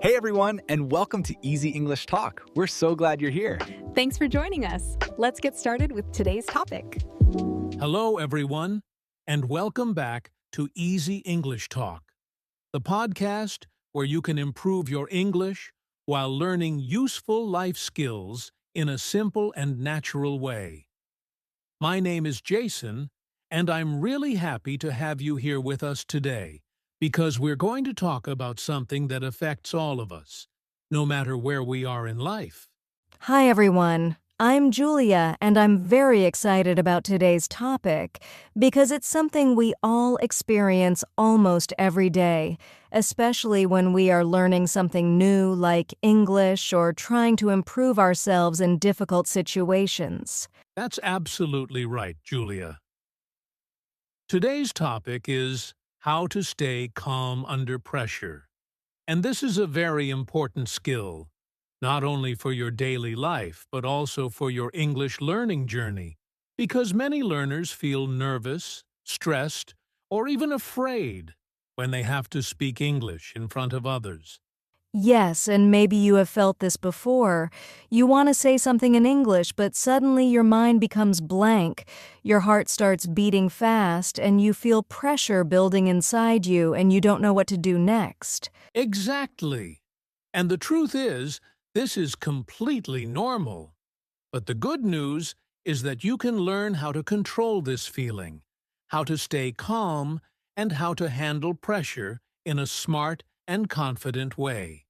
Hey everyone, and welcome to Easy English Talk. We're so glad you're here. Thanks for joining us. Let's get started with today's topic. Hello, everyone, and welcome back to Easy English Talk, the podcast where you can improve your English while learning useful life skills in a simple and natural way. My name is Jason, and I'm really happy to have you here with us today because we're going to talk about something that affects all of us, no matter where we are in life. Hi, everyone. I'm Julia, and I'm very excited about today's topic because it's something we all experience almost every day, especially when we are learning something new like English or trying to improve ourselves in difficult situations. That's absolutely right, Julia. Today's topic is how to stay calm under pressure. And this is a very important skill, not only for your daily life, but also for your English learning journey, because many learners feel nervous, stressed, or even afraid when they have to speak English in front of others. Yes, and maybe you have felt this before. You want to say something in English, but suddenly your mind becomes blank. Your heart starts beating fast, and you feel pressure building inside you, and you don't know what to do next. Exactly. And the truth is, this is completely normal. But the good news is that you can learn how to control this feeling, how to stay calm, and how to handle pressure in a smart and confident way.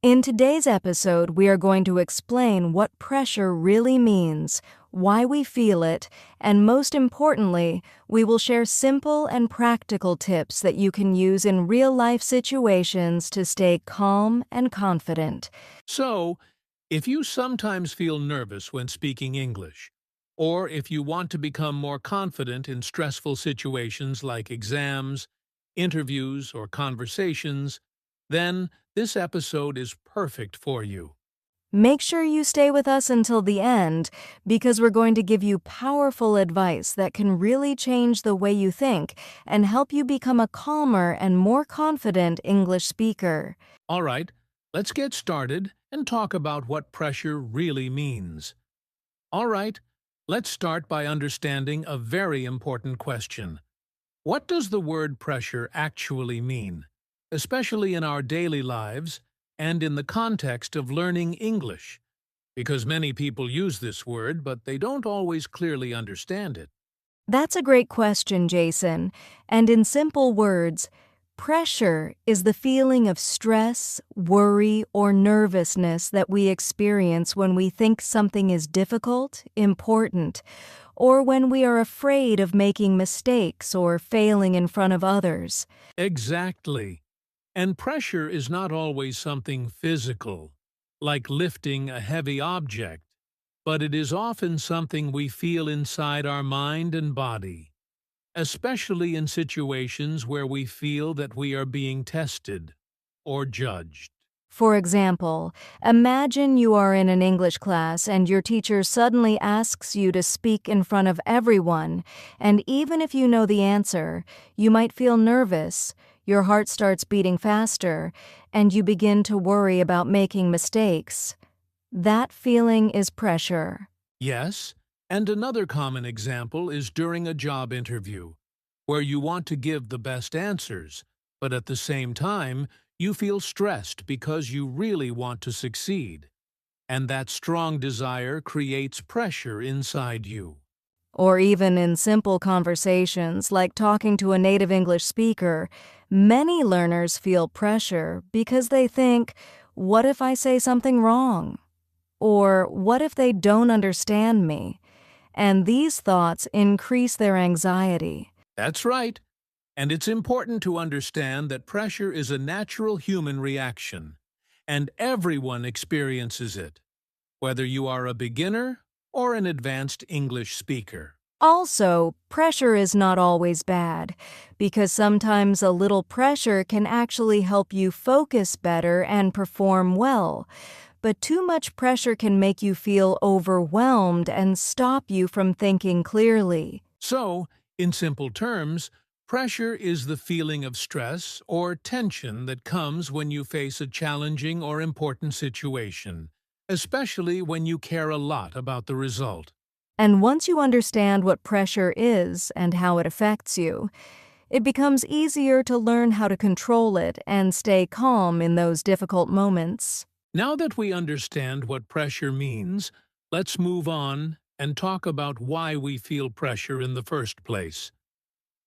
In today's episode, we are going to explain what pressure really means, why we feel it, and most importantly, we will share simple and practical tips that you can use in real-life situations to stay calm and confident. So, if you sometimes feel nervous when speaking English, or if you want to become more confident in stressful situations like exams, interviews, or conversations, then this episode is perfect for you. Make sure you stay with us until the end because we're going to give you powerful advice that can really change the way you think and help you become a calmer and more confident English speaker. All right, let's get started and talk about what pressure really means. All right, let's start by understanding a very important question. What does the word pressure actually mean, especially in our daily lives and in the context of learning English? Because many people use this word, but they don't always clearly understand it. That's a great question, Jason. And in simple words, pressure is the feeling of stress, worry, or nervousness that we experience when we think something is difficult, important, or when we are afraid of making mistakes or failing in front of others. Exactly. And pressure is not always something physical, like lifting a heavy object, but it is often something we feel inside our mind and body, especially in situations where we feel that we are being tested or judged. For example, imagine you are in an English class and your teacher suddenly asks you to speak in front of everyone, and even if you know the answer, you might feel nervous. Your heart starts beating faster, and you begin to worry about making mistakes. That feeling is pressure. Yes, and another common example is during a job interview, where you want to give the best answers, but at the same time, you feel stressed because you really want to succeed. And that strong desire creates pressure inside you. Or even in simple conversations like talking to a native English speaker, many learners feel pressure because they think, what if I say something wrong? Or what if they don't understand me? And these thoughts increase their anxiety. That's right. And it's important to understand that pressure is a natural human reaction, and everyone experiences it, whether you are a beginner or an advanced English speaker. Also, pressure is not always bad, because sometimes a little pressure can actually help you focus better and perform well. But too much pressure can make you feel overwhelmed and stop you from thinking clearly. So, in simple terms, Pressure is the feeling of stress or tension that comes when you face a challenging or important situation, especially when you care a lot about the result. And once you understand what pressure is and how it affects you, it becomes easier to learn how to control it and stay calm in those difficult moments. Now that we understand what pressure means, let's move on and talk about why we feel pressure in the first place.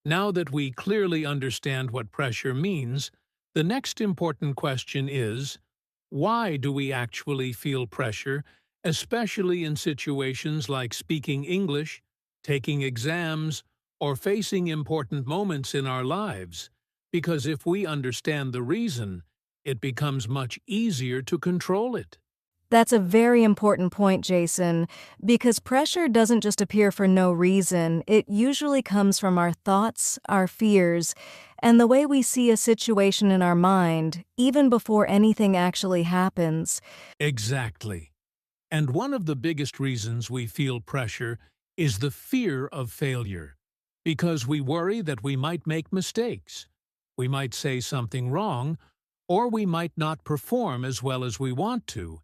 Now that we clearly understand what pressure means, the next important question is, why do we actually feel pressure, especially in situations like speaking English, taking exams, or facing important moments in our lives? Because if we understand the reason, it becomes much easier to control it. That's a very important point, Jason, because pressure doesn't just appear for no reason. It usually comes from our thoughts, our fears, and the way we see a situation in our mind, even before anything actually happens. Exactly. And one of the biggest reasons we feel pressure is the fear of failure, because we worry that we might make mistakes, we might say something wrong, or we might not perform as well as we want to,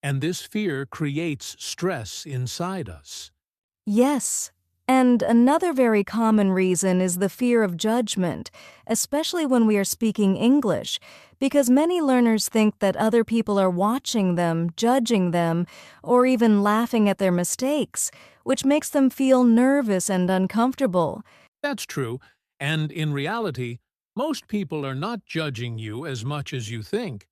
and this fear creates stress inside us. Yes. And another very common reason is the fear of judgment, especially when we are speaking English, because many learners think that other people are watching them, judging them, or even laughing at their mistakes, which makes them feel nervous and uncomfortable. That's true, and in reality, most people are not judging you as much as you think.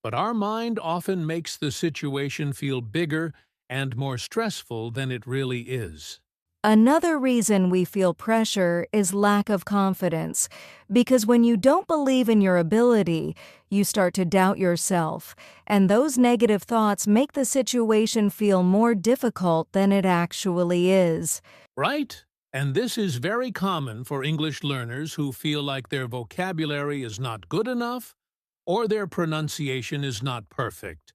But our mind often makes the situation feel bigger and more stressful than it really is. Another reason we feel pressure is lack of confidence, because when you don't believe in your ability, you start to doubt yourself, and those negative thoughts make the situation feel more difficult than it actually is. Right? And this is very common for English learners who feel like their vocabulary is not good enough or their pronunciation is not perfect.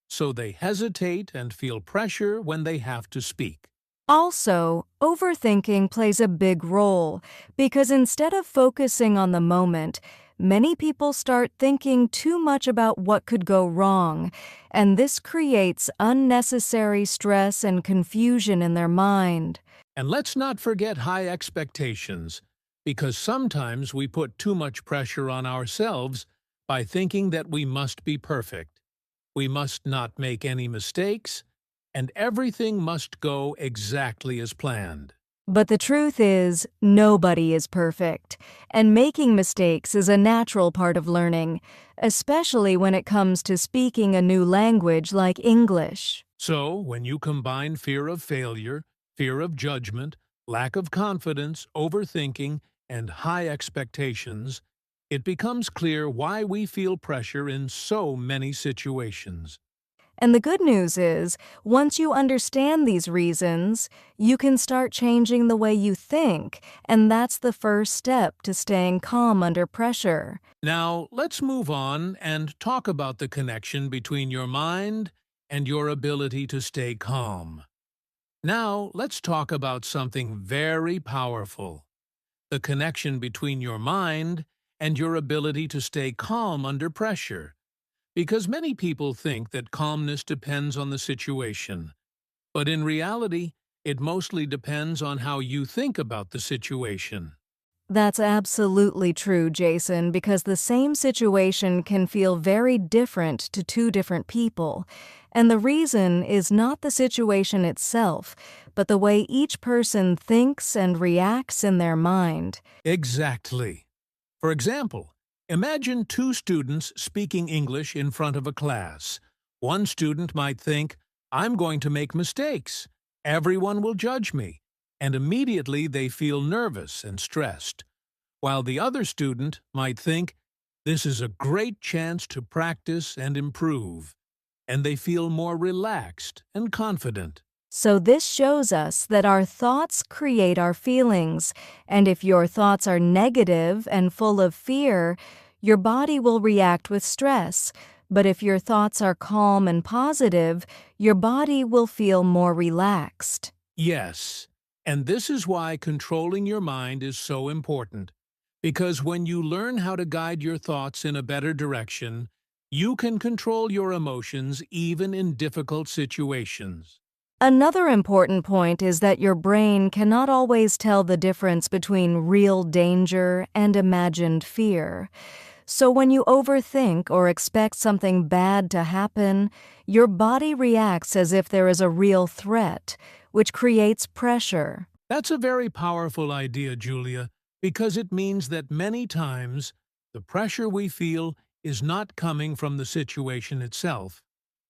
So they hesitate and feel pressure when they have to speak. Also, overthinking plays a big role because instead of focusing on the moment, many people start thinking too much about what could go wrong, and this creates unnecessary stress and confusion in their mind. And let's not forget high expectations, because sometimes we put too much pressure on ourselves by thinking that we must be perfect. We must not make any mistakes, and everything must go exactly as planned. But the truth is, nobody is perfect, and making mistakes is a natural part of learning, especially when it comes to speaking a new language like English. So, when you combine fear of failure, fear of judgment, lack of confidence, overthinking, and high expectations, it becomes clear why we feel pressure in so many situations. And the good news is, once you understand these reasons, you can start changing the way you think, and that's the first step to staying calm under pressure. Now, let's move on and talk about the connection between your mind and your ability to stay calm. Now, let's talk about something very powerful: the connection between your mind and your ability to stay calm under pressure. Because many people think that calmness depends on the situation, but in reality, it mostly depends on how you think about the situation. That's absolutely true, Jason, because the same situation can feel very different to two different people. And the reason is not the situation itself, but the way each person thinks and reacts in their mind. Exactly. For example, imagine two students speaking English in front of a class. One student might think, "I'm going to make mistakes. Everyone will judge me," and immediately they feel nervous and stressed. While the other student might think, "This is a great chance to practice and improve," and they feel more relaxed and confident. So this shows us that our thoughts create our feelings, and if your thoughts are negative and full of fear, your body will react with stress. But if your thoughts are calm and positive, your body will feel more relaxed. Yes, and this is why controlling your mind is so important, Because when you learn how to guide your thoughts in a better direction, you can control your emotions even in difficult situations. Another important point is that your brain cannot always tell the difference between real danger and imagined fear. So when you overthink or expect something bad to happen, your body reacts as if there is a real threat, which creates pressure. That's a very powerful idea, Julia, because it means that many times the pressure we feel is not coming from the situation itself,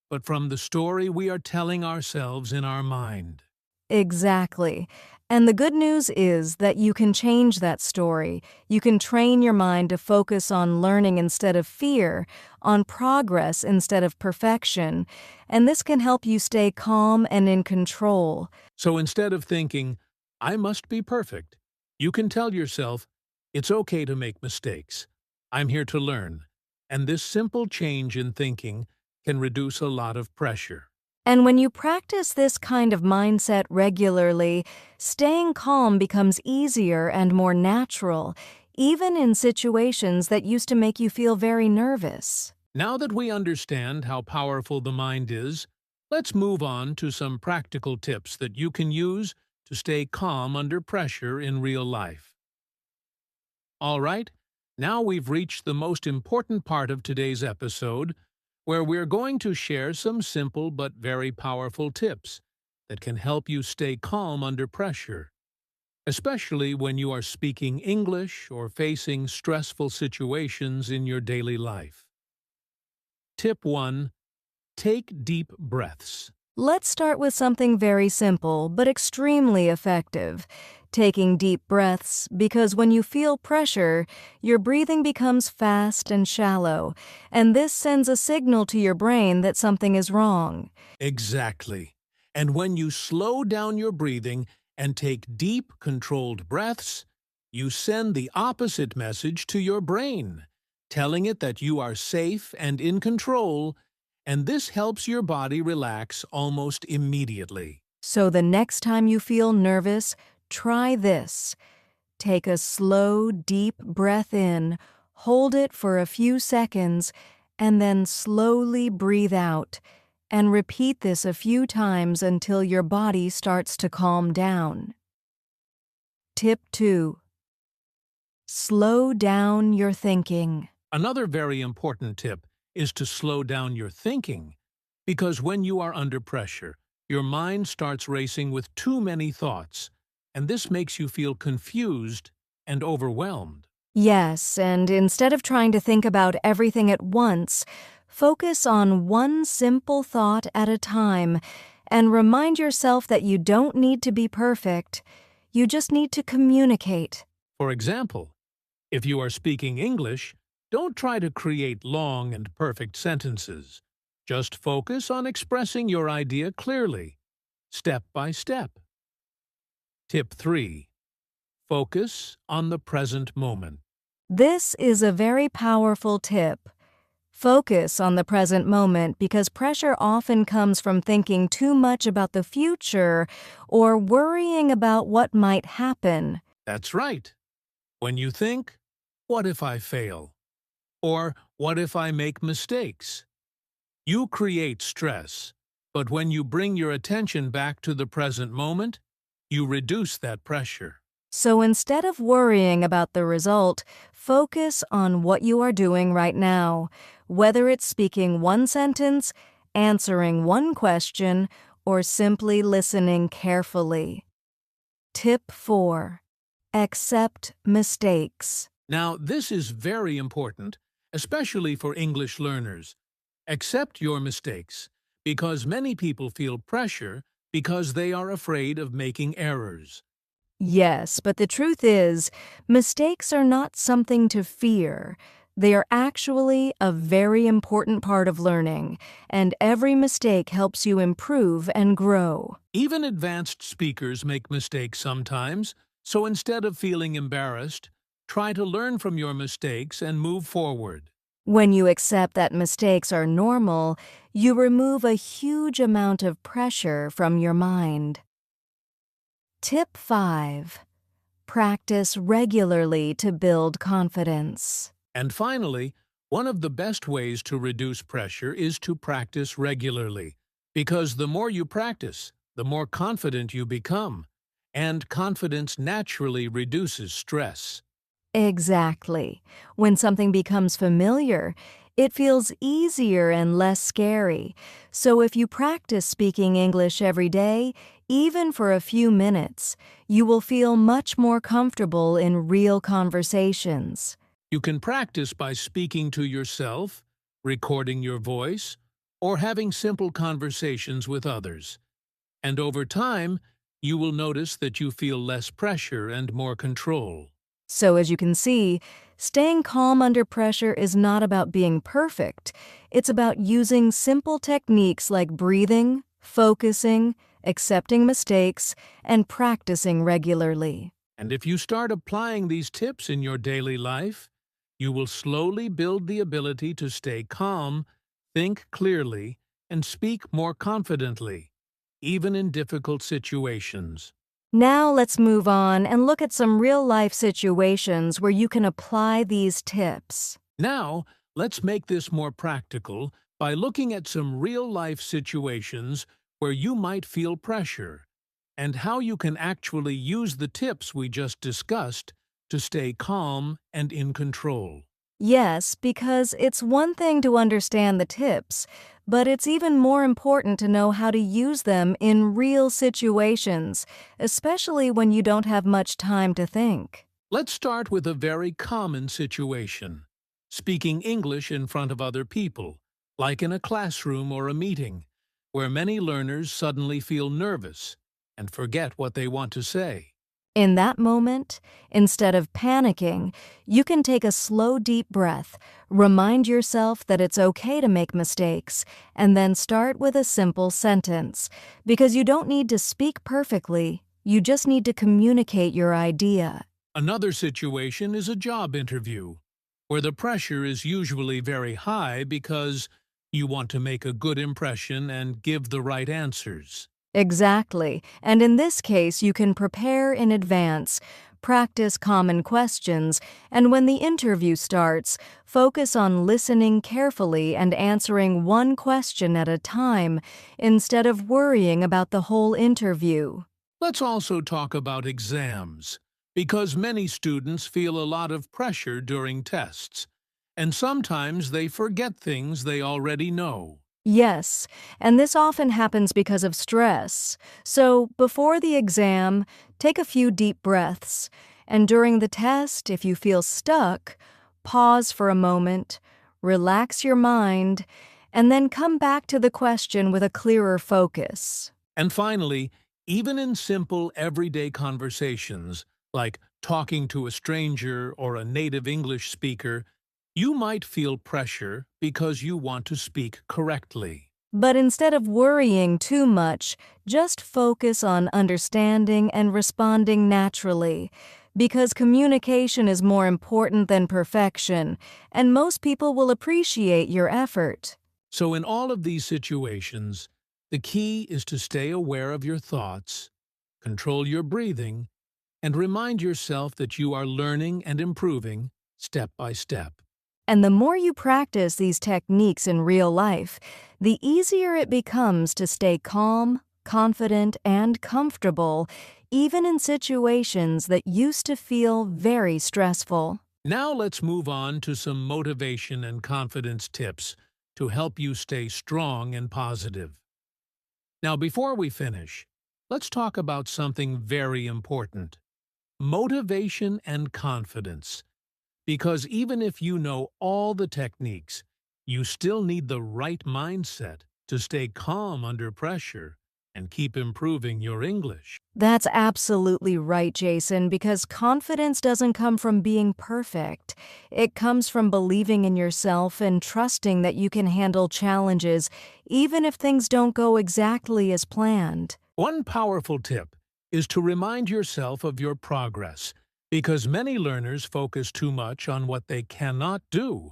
but from the story we are telling ourselves in our mind. Exactly. And the good news is that you can change that story. You can train your mind to focus on learning instead of fear, on progress instead of perfection, and this can help you stay calm and in control. So instead of thinking, I must be perfect, you can tell yourself, it's okay to make mistakes. I'm here to learn. And this simple change in thinking can reduce a lot of pressure. And when you practice this kind of mindset regularly, staying calm becomes easier and more natural, even in situations that used to make you feel very nervous. Now that we understand how powerful the mind is, let's move on to some practical tips that you can use to stay calm under pressure in real life. All right, now we've reached the most important part of today's episode, where we're going to share some simple but very powerful tips that can help you stay calm under pressure, especially when you are speaking English or facing stressful situations in your daily life. Tip 1. Take deep breaths. Let's start with something very simple but extremely effective. Taking deep breaths, because when you feel pressure, your breathing becomes fast and shallow, and this sends a signal to your brain that something is wrong. Exactly. And when you slow down your breathing and take deep, controlled breaths, you send the opposite message to your brain, telling it that you are safe and in control, and this helps your body relax almost immediately. So the next time you feel nervous, try this. Take a slow, deep breath in, hold it for a few seconds, and then slowly breathe out. And repeat this a few times until your body starts to calm down. Tip 2. Slow down your thinking. Another very important tip is to slow down your thinking, because when you are under pressure, your mind starts racing with too many thoughts, and this makes you feel confused and overwhelmed. Yes, and instead of trying to think about everything at once, focus on one simple thought at a time and remind yourself that you don't need to be perfect. You just need to communicate. For example, if you are speaking English, don't try to create long and perfect sentences. Just focus on expressing your idea clearly, step by step. Tip 3. Focus on the present moment. This is a very powerful tip. Focus on the present moment because pressure often comes from thinking too much about the future or worrying about what might happen. That's right. When you think, what if I fail? Or what if I make mistakes? You create stress, but when you bring your attention back to the present moment, you reduce that pressure. So instead of worrying about the result, focus on what you are doing right now, whether it's speaking one sentence, answering one question, or simply listening carefully. Tip 4. Accept mistakes. Now, this is very important, especially for English learners. Accept your mistakes, because many people feel pressure because they are afraid of making errors. Yes, but the truth is, mistakes are not something to fear. They are actually a very important part of learning, and every mistake helps you improve and grow. Even advanced speakers make mistakes sometimes, so instead of feeling embarrassed, try to learn from your mistakes and move forward. When you accept that mistakes are normal, you remove a huge amount of pressure from your mind. Tip 5. Practice regularly to build confidence. And finally, one of the best ways to reduce pressure is to practice regularly, because the more you practice, the more confident you become, and confidence naturally reduces stress. Exactly. When something becomes familiar, it feels easier and less scary. So if you practice speaking English every day, even for a few minutes, you will feel much more comfortable in real conversations. You can practice by speaking to yourself, recording your voice, or having simple conversations with others. And over time, you will notice that you feel less pressure and more control. So as you can see, staying calm under pressure is not about being perfect. It's about using simple techniques like breathing, focusing, accepting mistakes, and practicing regularly. And if you start applying these tips in your daily life, you will slowly build the ability to stay calm, think clearly, and speak more confidently, even in difficult situations. Now let's move on and look at some real-life situations where you can apply these tips. Now, let's make this more practical by looking at some real-life situations where you might feel pressure and how you can actually use the tips we just discussed to stay calm and in control. Yes, because it's one thing to understand the tips, but it's even more important to know how to use them in real situations, especially when you don't have much time to think. Let's start with a very common situation: speaking English in front of other people, like in a classroom or a meeting, where many learners suddenly feel nervous and forget what they want to say. In that moment, instead of panicking, you can take a slow, deep breath, remind yourself that it's okay to make mistakes, and then start with a simple sentence. Because you don't need to speak perfectly, you just need to communicate your idea. Another situation is a job interview, where the pressure is usually very high because you want to make a good impression and give the right answers. Exactly, and in this case, you can prepare in advance, practice common questions, and when the interview starts, focus on listening carefully and answering one question at a time instead of worrying about the whole interview. Let's also talk about exams, because many students feel a lot of pressure during tests, and sometimes they forget things they already know. Yes, and this often happens because of stress. So, before the exam, take a few deep breaths. And during the test, if you feel stuck, pause for a moment, relax your mind, and then come back to the question with a clearer focus. And finally, even in simple everyday conversations, like talking to a stranger or a native English speaker, you might feel pressure because you want to speak correctly. But instead of worrying too much, just focus on understanding and responding naturally, because communication is more important than perfection, and most people will appreciate your effort. So in all of these situations, the key is to stay aware of your thoughts, control your breathing, and remind yourself that you are learning and improving step by step. And the more you practice these techniques in real life, the easier it becomes to stay calm, confident, and comfortable, even in situations that used to feel very stressful. Now let's move on to some motivation and confidence tips to help you stay strong and positive. Now, before we finish, let's talk about something very important: motivation and confidence. Because even if you know all the techniques, you still need the right mindset to stay calm under pressure and keep improving your English. That's absolutely right, Jason, because confidence doesn't come from being perfect. It comes from believing in yourself and trusting that you can handle challenges, even if things don't go exactly as planned. One powerful tip is to remind yourself of your progress, because many learners focus too much on what they cannot do,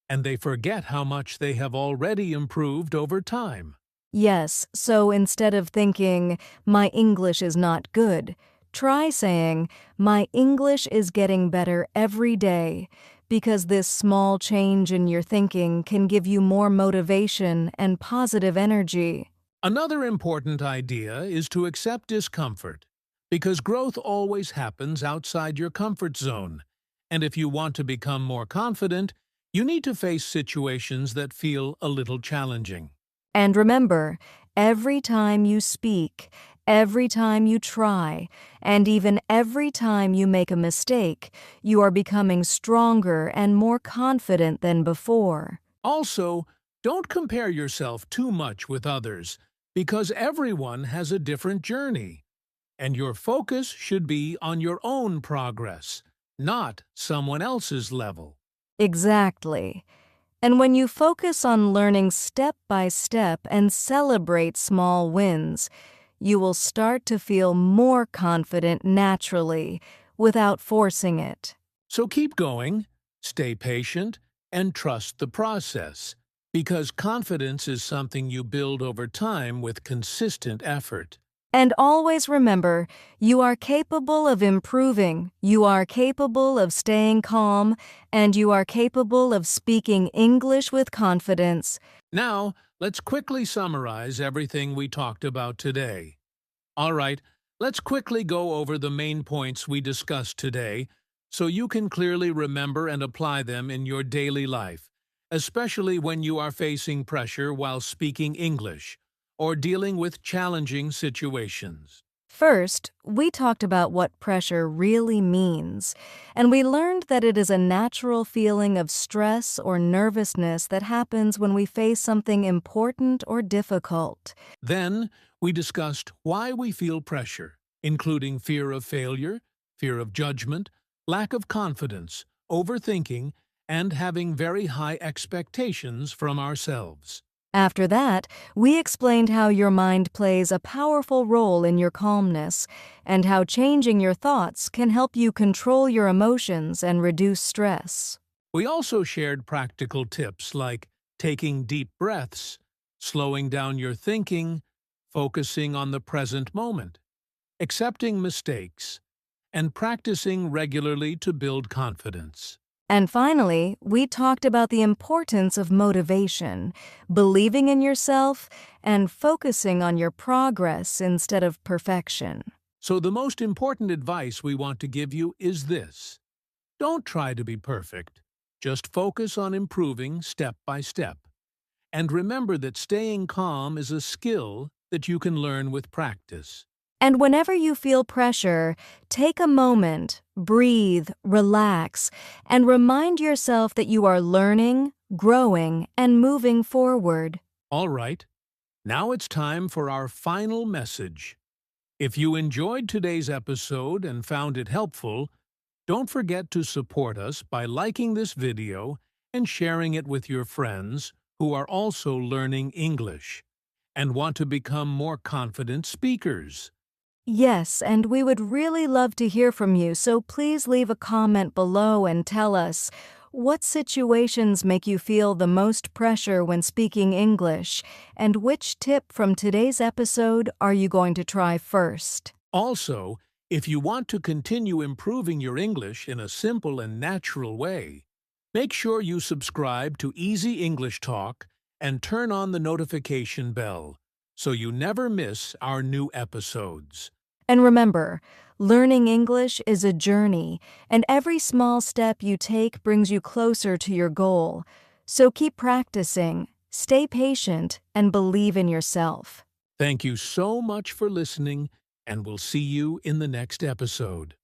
and they forget how much they have already improved over time. Yes, so instead of thinking, my English is not good, Try saying, "My English is getting better every day," because this small change in your thinking can give you more motivation and positive energy. Another important idea is to accept discomfort, because growth always happens outside your comfort zone. And if you want to become more confident, you need to face situations that feel a little challenging. And remember, every time you speak, every time you try, and even every time you make a mistake, you are becoming stronger and more confident than before. Also, don't compare yourself too much with others, because everyone has a different journey, and your focus should be on your own progress, not someone else's level. Exactly. And when you focus on learning step by step and celebrate small wins, you will start to feel more confident naturally without forcing it. So keep going, stay patient, and trust the process, because confidence is something you build over time with consistent effort. And always remember, you are capable of improving, you are capable of staying calm, and you are capable of speaking English with confidence. Now, let's quickly summarize everything we talked about today. All right, let's quickly go over the main points we discussed today so you can clearly remember and apply them in your daily life, especially when you are facing pressure while speaking English or dealing with challenging situations. First, we talked about what pressure really means, and we learned that it is a natural feeling of stress or nervousness that happens when we face something important or difficult. Then, we discussed why we feel pressure, including fear of failure, fear of judgment, lack of confidence, overthinking, and having very high expectations from ourselves. After that, we explained how your mind plays a powerful role in your calmness, and how changing your thoughts can help you control your emotions and reduce stress. We also shared practical tips like taking deep breaths, slowing down your thinking, focusing on the present moment, accepting mistakes, and practicing regularly to build confidence. And finally, we talked about the importance of motivation, believing in yourself, and focusing on your progress instead of perfection. So the most important advice we want to give you is this. Don't try to be perfect. Just focus on improving step by step. And remember that staying calm is a skill that you can learn with practice. And whenever you feel pressure, take a moment, breathe, relax, and remind yourself that you are learning, growing, and moving forward. All right, now it's time for our final message. If you enjoyed today's episode and found it helpful, don't forget to support us by liking this video and sharing it with your friends who are also learning English and want to become more confident speakers. Yes, and we would really love to hear from you, so please leave a comment below and tell us what situations make you feel the most pressure when speaking English, and which tip from today's episode are you going to try first? Also, if you want to continue improving your English in a simple and natural way, make sure you subscribe to Easy English Talk and turn on the notification bell so you never miss our new episodes. And remember, learning English is a journey, and every small step you take brings you closer to your goal. So keep practicing, stay patient, and believe in yourself. Thank you so much for listening, and we'll see you in the next episode.